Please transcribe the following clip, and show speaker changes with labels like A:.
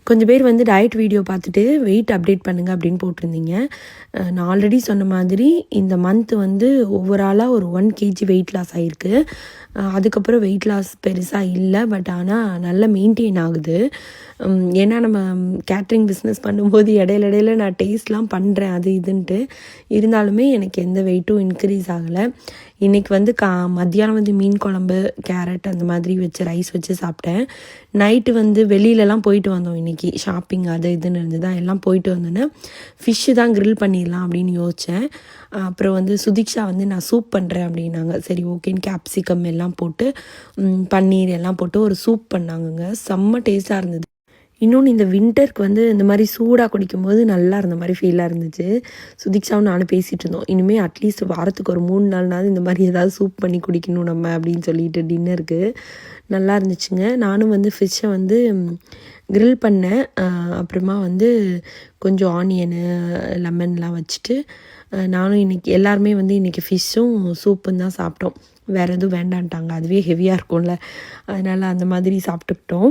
A: கொஞ்சம் பேர் வந்து டயட் வீடியோ பார்த்துட்டு வெயிட் அப்டேட் பண்ணுங்கள் அப்படின்னு போட்டிருந்தீங்க. நான் ஆல்ரெடி சொன்ன மாதிரி இந்த மந்த் வந்து ஓவராலாக ஒரு 1 kg வெயிட் லாஸ் ஆகிருக்கு. அதுக்கப்புறம் வெயிட் லாஸ் பெருசாக இல்லை, பட் ஆனால் நல்லா மெயின்டைன் ஆகுது. ஏன்னா நம்ம கேட்ரிங் பிஸ்னஸ் பண்ணும்போது இடையில நான் டேஸ்ட்லாம் பண்ணுறேன் அது இதுன்ட்டு, இருந்தாலுமே எனக்கு எந்த வெயிட்டும் இன்க்ரீஸ் ஆகலை. இன்றைக்கி வந்து மத்தியானம் வந்து மீன் குழம்பு, கேரட் அந்த மாதிரி வச்சு ரைஸ் வச்சு சாப்பிட்டேன். நைட்டு வந்து வெளியிலலாம் போயிட்டு வந்தோம். இன்றைக்கி ஷாப்பிங் அது இதுன்னு இருந்தது, எல்லாம் போயிட்டு வந்தோன்னே ஃபிஷ்ஷு தான் க்ரில் பண்ணிடலாம் அப்படின்னு யோசித்தேன். அப்புறம் வந்து சுதீக்ஷா வந்து நான் சூப் பண்ணுறேன் அப்படின்னாங்க. சரி ஓகேன்னு கேப்சிகம் எல்லாம் போட்டு பன்னீர் எல்லாம் போட்டு ஒரு சூப் பண்ணாங்கங்க. செம்ம டேஸ்ட்டாக இருந்தது. இன்னொன்று இந்த வின்டருக்கு வந்து இந்த மாதிரி சூடாக குடிக்கும்போது நல்லா இருந்த மாதிரி ஃபீலாக இருந்துச்சு. சுதீக்ஷாவும் நானும் பேசிகிட்டு இருந்தோம், இனிமேல் அட்லீஸ்ட் வாரத்துக்கு ஒரு 3 நாள்னாவது இந்த மாதிரி ஏதாவது சூப் பண்ணி குடிக்கணும் நம்ம அப்படின்னு சொல்லிட்டு டின்னருக்கு. நல்லா இருந்துச்சுங்க. நானும் வந்து ஃபிஷ்ஷை வந்து க்ரில் பண்ணேன். அப்புறமா வந்து கொஞ்சம் ஆனியனு லெமன்லாம் வச்சுட்டு நானும் இன்றைக்கி எல்லாருமே வந்து இன்றைக்கி ஃபிஷ்ஷும் சூப்பும் தான் சாப்பிட்டோம். வேறு எதுவும் வேண்டான்ட்டாங்க, அதுவே ஹெவியாக இருக்கும்ல, அதனால் அந்த மாதிரி சாப்பிட்டுக்கிட்டோம்.